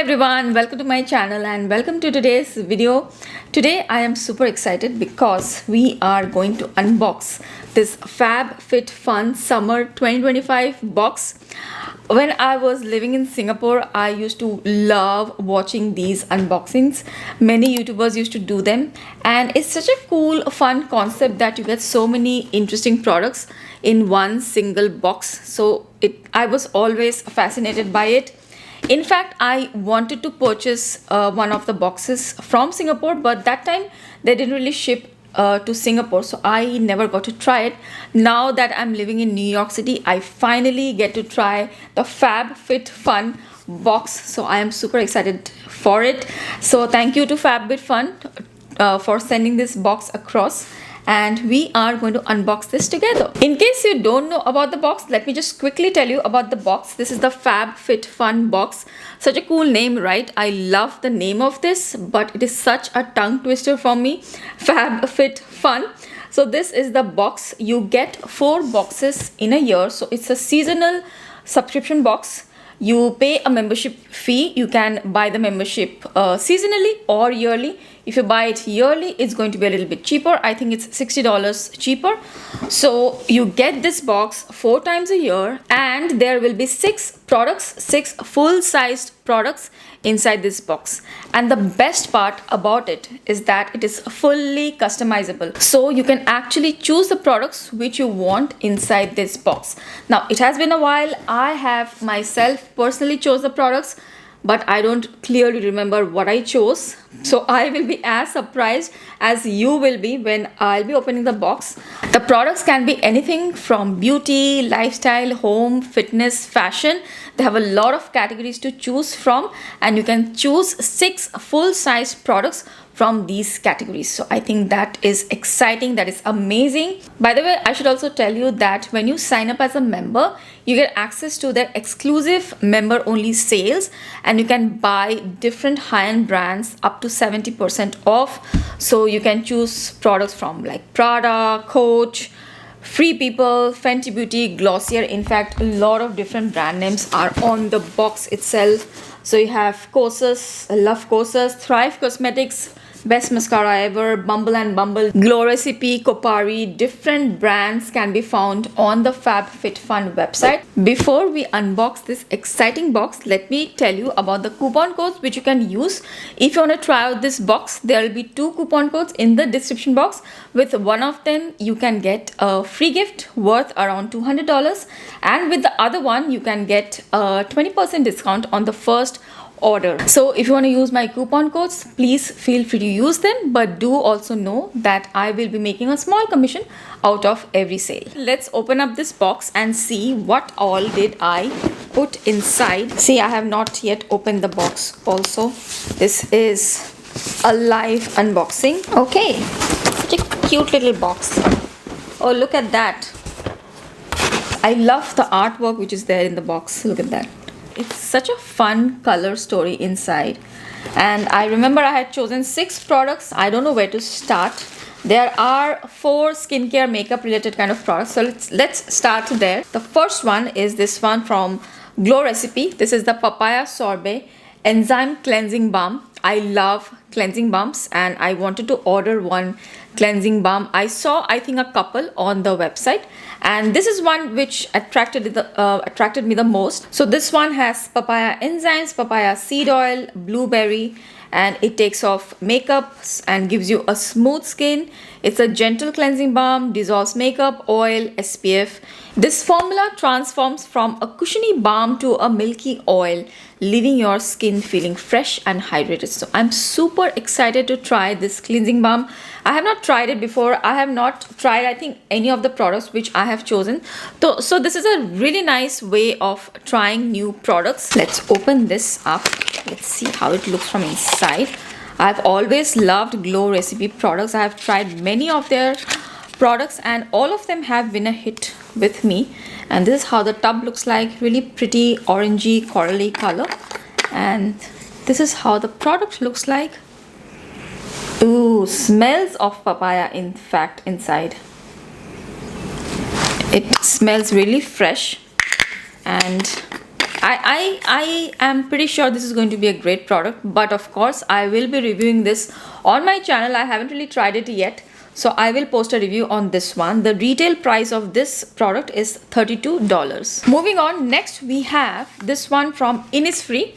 everyone, welcome to my channel and welcome to today's video. Today I am super excited because we are going to unbox this FabFitFun Summer 2025 box. When I was living in Singapore, I used to love watching these unboxings. Many YouTubers used to do them, and it's such a cool, fun concept that you get so many interesting products in one single box. So I was always fascinated by it. In fact, I wanted to purchase one of the boxes from Singapore, but that time they didn't really ship to Singapore, so I never got to try it. Now that I'm living in New York City, I finally get to try the FabFitFun box, so I am super excited for it. So thank you to FabFitFun for sending this box across, and we are going to unbox this together. In case you don't know about the box, let me just quickly tell you about the box. This is the FabFitFun box. Such a cool name, right? I love the name of this, but it is such a tongue twister for me. FabFitFun. So this is the box. You get 4 boxes in a year, so it's a seasonal subscription box. You pay a membership fee. You can buy the membership seasonally or yearly. If you buy it yearly, it's going to be a little bit cheaper. I think it's $60 cheaper. So you get this box 4 times a year, and there will be 6 products, 6 full-sized products inside this box. And the best part about it is that it is fully customizable. So you can actually choose the products which you want inside this box. Now, it has been a while. I have myself personally chose the products, but I don't clearly remember what I chose. So I will be as surprised as you will be when I'll be opening the box. The products can be anything from beauty, lifestyle, home, fitness, fashion. They have a lot of categories to choose from, and you can choose 6 full-size products from these categories. So I think that is exciting, that is amazing. By the way, I should also tell you that when you sign up as a member, you get access to their exclusive member only sales, and you can buy different high-end brands up to 70% off. So you can choose products from like Prada, Coach, Free People, Fenty Beauty, Glossier. In fact, a lot of different brand names are on the box itself. So you have Kosas, I love Kosas, Thrive Cosmetics, Best Mascara Ever, Bumble and Bumble, Glow Recipe, Kopari. Different brands can be found on the FabFitFun website. Before we unbox this exciting box, let me tell you about the coupon codes which you can use. If you want to try out this box, there will be 2 coupon codes in the description box. With one of them, you can get a free gift worth around $200, and with the other one, you can get a 20% discount on the first order. So if you want to use my coupon codes, please feel free to use them, but do also know that I will be making a small commission out of every sale. Let's open up this box and see what all did I put inside. See, I have not yet opened the box also. This is a live unboxing. Okay, such a cute little box. Oh, look at that. I love the artwork which is there in the box. Look at that. It's such a fun color story inside, and I remember I had chosen 6 products. I don't know where to start. There are 4 skincare makeup related kind of products, so let's start there. The first one is this one from Glow Recipe. This is the Papaya Sorbet Enzyme Cleansing Balm. I love cleansing balms, and I wanted to order one cleansing balm. I saw, I think, a couple on the website, and this is one which attracted me the most. So this one has papaya enzymes, papaya seed oil, blueberry, and it takes off makeups and gives you a smooth skin. It's a gentle cleansing balm, dissolves makeup, oil, SPF. This formula transforms from a cushiony balm to a milky oil, leaving your skin feeling fresh and hydrated. So I'm super excited to try this cleansing balm. I have not tried it before. I have not tried, I think, any of the products which I have chosen. So this is a really nice way of trying new products. Let's open this up. Let's see how it looks from inside. I've always loved Glow Recipe products. I have tried many of their products, and all of them have been a hit with me. And this is how the tub looks like. Really pretty orangey corally color, and this is how the product looks like. Ooh, smells of papaya, in fact, inside. It smells really fresh, and I am pretty sure this is going to be a great product, but of course I will be reviewing this on my channel. I haven't really tried it yet, so I will post a review on this one. The retail price of this product is $32. Moving on, next we have this one from Innisfree.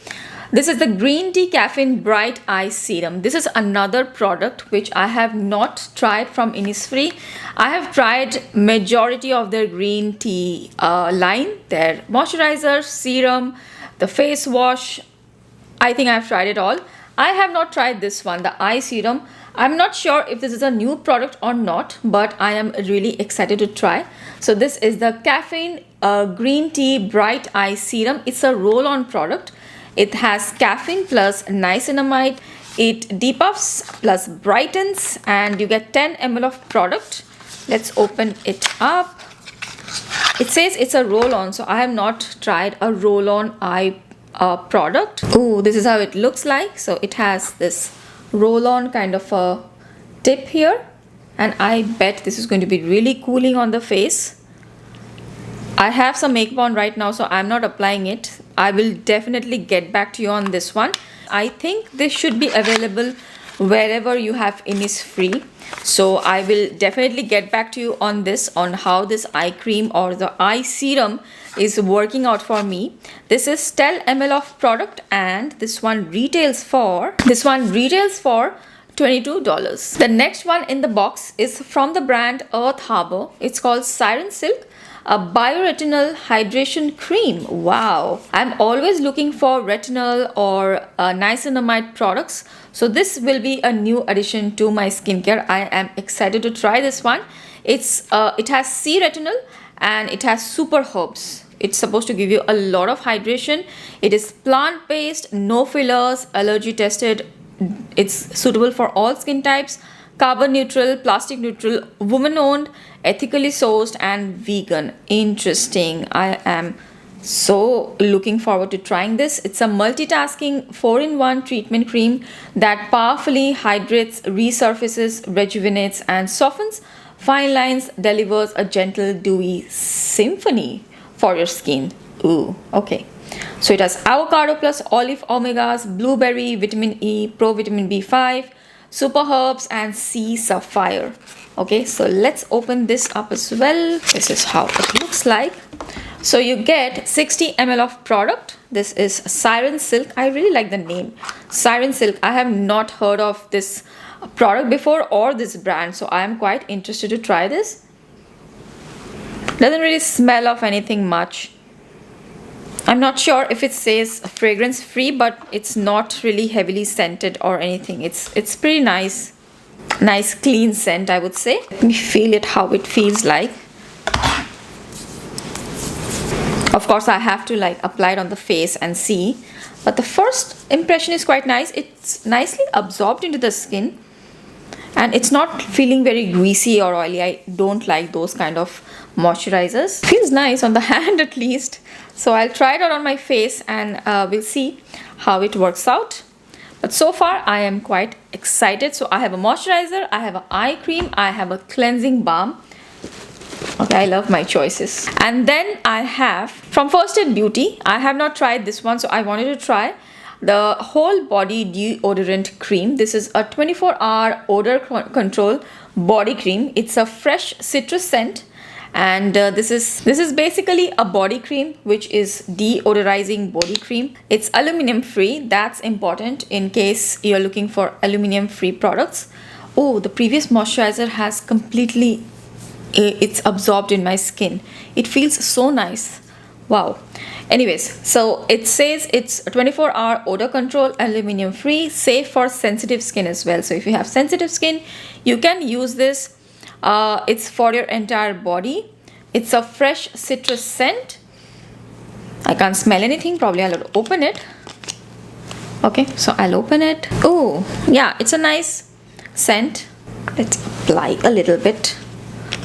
This is the Green Tea Caffeine Bright Eye Serum. This is another product which I have not tried from Innisfree. I have tried majority of their green tea line, their moisturizer, serum, the face wash. I think I've tried it all. I have not tried this one, the eye serum. I'm not sure if this is a new product or not, but I am really excited to try. So this is the Caffeine Green Tea Bright Eye Serum. It's a roll-on product. It has caffeine plus niacinamide. It depuffs plus brightens, and you get 10 ml of product. Let's open it up. It says it's a roll-on, so I have not tried a roll-on eye product. Oh, this is how it looks like. So it has this roll-on kind of a tip here, and I bet this is going to be really cooling on the face. I have some makeup on right now, so I'm not applying it. I will definitely get back to you on this one. I think this should be available wherever you have Innisfree. So I will definitely get back to you on this, on how this eye cream or the eye serum is working out for me. This is 10 ml of product, and this one retails for $22. The next one in the box is from the brand Earth Harbor. It's called Siren Silk, a bioretinol hydration cream. Wow, I'm always looking for retinol or niacinamide products, so this will be a new addition to my skincare. I am excited to try this one. It has sea retinol and it has super herbs. It's supposed to give you a lot of hydration. It is plant-based, no fillers, allergy tested. It's suitable for all skin types, carbon neutral, plastic neutral, woman owned, ethically sourced, and vegan. Interesting. I am so looking forward to trying this. It's a multitasking 4-in-1 treatment cream that powerfully hydrates, resurfaces, rejuvenates, and softens fine lines, delivers a gentle, dewy symphony for your skin. Ooh, okay. So it has avocado plus olive omegas, blueberry, vitamin E, pro vitamin B5, super herbs, and sea sapphire. Okay, so let's open this up as well. This is how it looks like. So you get 60 ml of product. This is Siren Silk. I really like the name, Siren Silk. I have not heard of this product before or this brand, so I am quite interested to try this. Doesn't really smell of anything much. I'm not sure if it says fragrance free, but it's not really heavily scented or anything. It's pretty nice clean scent, I would say. Let me feel it, how it feels like. Of course I have to like apply it on the face and see, but the first impression is quite nice. It's nicely absorbed into the skin and it's not feeling very greasy or oily. I don't like those kind of moisturizers. Feels nice on the hand at least. So I'll try it out on my face and we'll see how it works out. But so far I am quite excited. So I have a moisturizer, I have an eye cream, I have a cleansing balm. Okay, I love my choices. And then I have from Fenty Beauty. I have not tried this one, so I wanted to try the whole body deodorant cream. This is a 24-hour odor control body cream. It's a fresh citrus scent. And this is basically a body cream which is deodorizing body cream. It's aluminum free. That's important in case you're looking for aluminum free products. Oh, the previous moisturizer has completely it's absorbed in my skin. It feels so nice. Wow. Anyways, so it says it's 24-hour odor control, aluminum free, safe for sensitive skin as well. So if you have sensitive skin, you can use this. It's for your entire body. It's a fresh citrus scent. I can't smell anything. Probably I'll open it. Okay, so I'll open it. Oh, yeah, it's a nice scent. Let's apply a little bit.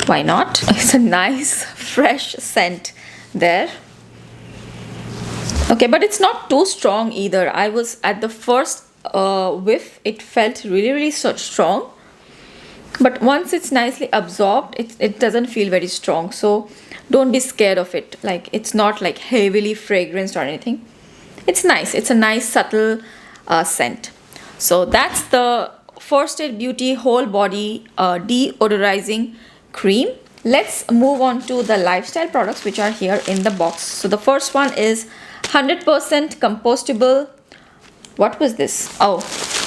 Why not? It's a nice fresh scent there. Okay, but it's not too strong either. I was at the first whiff, it felt really so strong. but once it's nicely absorbed, it doesn't feel very strong, so don't be scared of it. Like, it's not like heavily fragranced or anything. It's nice. It's a nice subtle scent. So that's the First Aid Beauty whole body deodorizing cream. Let's move on to the lifestyle products which are here in the box. So the first one is 100% compostable. What was this? Oh,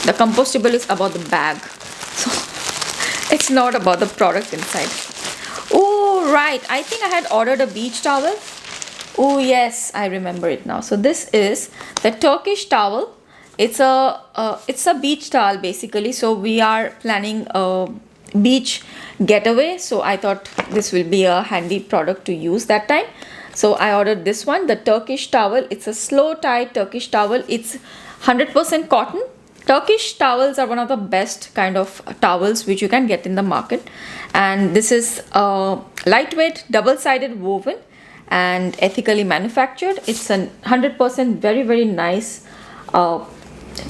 the compostable is about the bag, so it's not about the product inside. Oh, right, I think I had ordered a beach towel. Oh yes, I remember it now. So this is the Turkish towel. It's a beach towel basically. So we are planning a beach getaway, so I thought this will be a handy product to use that time. So I ordered this one, the Turkish towel. It's a slow tie Turkish towel. It's 100% cotton. Turkish towels are one of the best kind of towels which you can get in the market, and this is lightweight, double-sided woven and ethically manufactured. It's a 100% very nice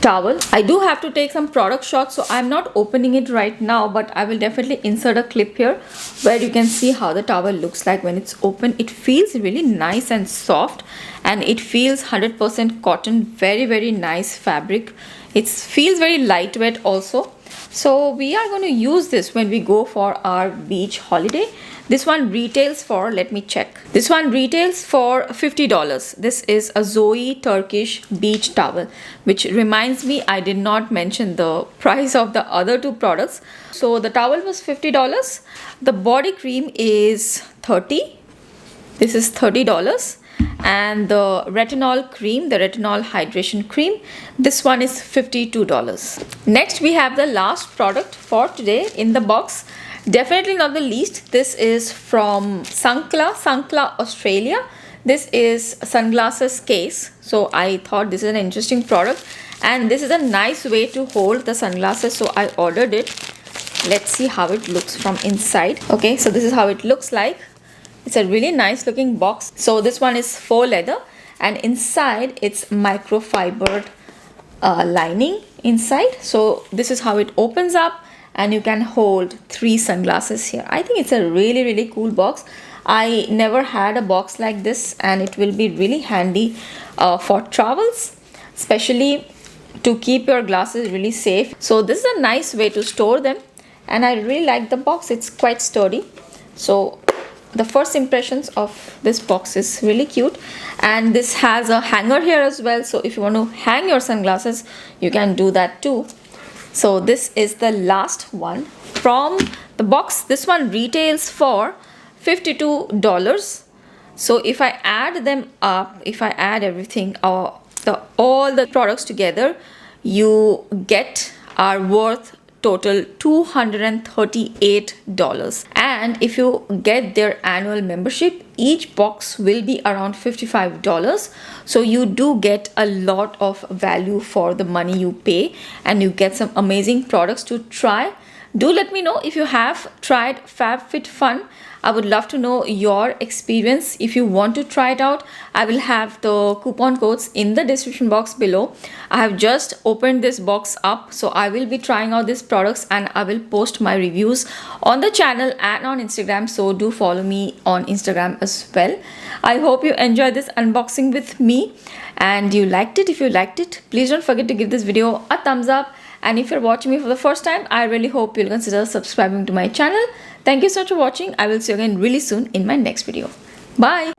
towel. I do have to take some product shots, so I'm not opening it right now, but I will definitely insert a clip here where you can see how the towel looks like when it's open. It feels really nice and soft, and it feels 100% cotton. Very nice fabric. It feels very lightweight also. So we are going to use this when we go for our beach holiday. This one retails for, let me check. This one retails for $50. This is a Zoe Turkish beach towel, which reminds me, I did not mention the price of the other two products. So the towel was $50. The body cream is $30. This is $30. And the retinol cream, the retinol hydration cream, this one is $52. Next, we have the last product for today in the box. Definitely not the least. This is from Sankla, Australia. This is sunglasses case. So I thought this is an interesting product, and this is a nice way to hold the sunglasses. So I ordered it. Let's see how it looks from inside. Okay, so this is how it looks like. It's a really nice looking box. So this one is faux leather, and inside it's microfiber lining inside. So this is how it opens up, and you can hold 3 sunglasses here. I think it's a really cool box. I never had a box like this, and it will be really handy for travels, especially to keep your glasses really safe. So this is a nice way to store them, and I really like the box. It's quite sturdy. So the first impressions of this box is really cute, and this has a hanger here as well. So if you want to hang your sunglasses, you can do that too. So this is the last one from the box. This one retails for $52. So if I add them up, if I add everything, all the products together, you are worth total $238. And if you get their annual membership, each box will be around $55. So you do get a lot of value for the money you pay, and you get some amazing products to try. Do let me know if you have tried FabFitFun. I would love to know your experience. If you want to try it out, I will have the coupon codes in the description box below. I have just opened this box up, so I will be trying out these products, and I will post my reviews on the channel and on Instagram. So do follow me on Instagram as well. I hope you enjoyed this unboxing with me and you liked it. If you liked it, please don't forget to give this video a thumbs up. And if you're watching me for the first time, I really hope you'll consider subscribing to my channel. Thank you so much for watching. I will see you again really soon in my next video. Bye.